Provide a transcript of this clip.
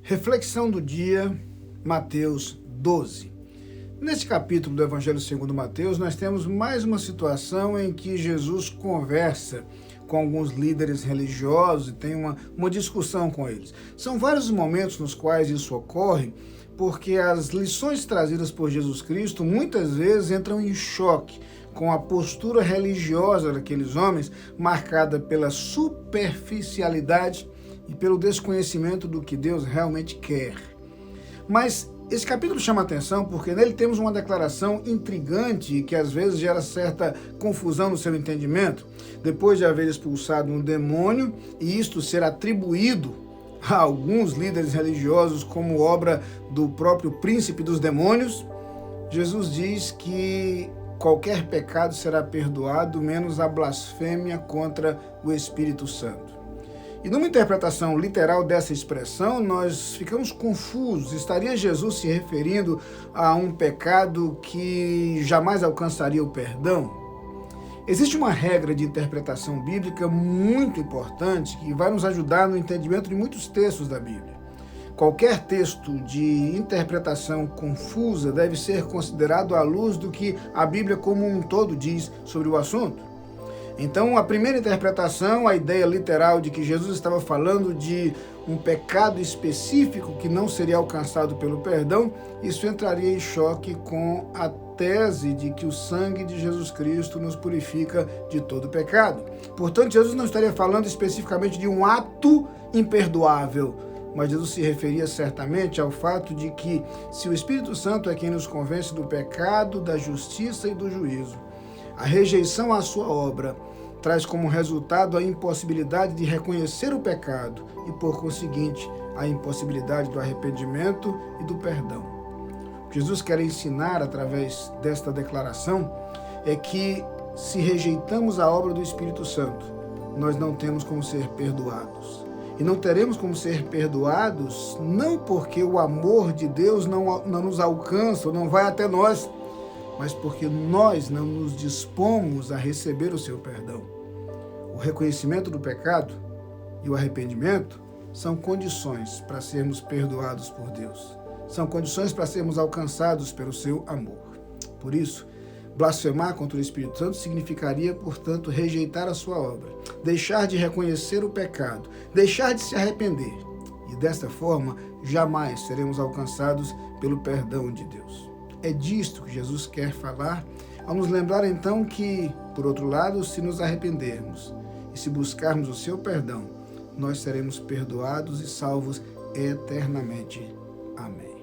Reflexão do dia, Mateus 12. Neste capítulo do Evangelho segundo Mateus, nós temos mais uma situação em que Jesus conversa com alguns líderes religiosos e tem uma discussão com eles. São vários momentos nos quais isso ocorre, porque as lições trazidas por Jesus Cristo muitas vezes entram em choque com a postura religiosa daqueles homens, marcada pela superficialidade e pelo desconhecimento do que Deus realmente quer. Mas esse capítulo chama atenção porque nele temos uma declaração intrigante que às vezes gera certa confusão no seu entendimento. Depois de haver expulsado um demônio e isto ser atribuído a alguns líderes religiosos como obra do próprio príncipe dos demônios, Jesus diz que qualquer pecado será perdoado, menos a blasfêmia contra o Espírito Santo. E numa interpretação literal dessa expressão, nós ficamos confusos. Estaria Jesus se referindo a um pecado que jamais alcançaria o perdão? Existe uma regra de interpretação bíblica muito importante que vai nos ajudar no entendimento de muitos textos da Bíblia. Qualquer texto de interpretação confusa deve ser considerado à luz do que a Bíblia como um todo diz sobre o assunto. Então, a primeira interpretação, a ideia literal de que Jesus estava falando de um pecado específico que não seria alcançado pelo perdão, isso entraria em choque com a tese de que o sangue de Jesus Cristo nos purifica de todo pecado. Portanto, Jesus não estaria falando especificamente de um ato imperdoável, mas Jesus se referia certamente ao fato de que, se o Espírito Santo é quem nos convence do pecado, da justiça e do juízo, a rejeição à sua obra traz como resultado a impossibilidade de reconhecer o pecado e, por conseguinte, a impossibilidade do arrependimento e do perdão. O que Jesus quer ensinar através desta declaração é que, se rejeitamos a obra do Espírito Santo, nós não temos como ser perdoados. E não teremos como ser perdoados não porque o amor de Deus não nos alcança ou não vai até nós, mas porque nós não nos dispomos a receber o seu perdão. O reconhecimento do pecado e o arrependimento são condições para sermos perdoados por Deus. São condições para sermos alcançados pelo seu amor. Por isso, blasfemar contra o Espírito Santo significaria, portanto, rejeitar a sua obra, deixar de reconhecer o pecado, deixar de se arrepender. E desta forma, jamais seremos alcançados pelo perdão de Deus. É disto que Jesus quer falar ao nos lembrar então que, por outro lado, se nos arrependermos e se buscarmos o seu perdão, nós seremos perdoados e salvos eternamente. Amém.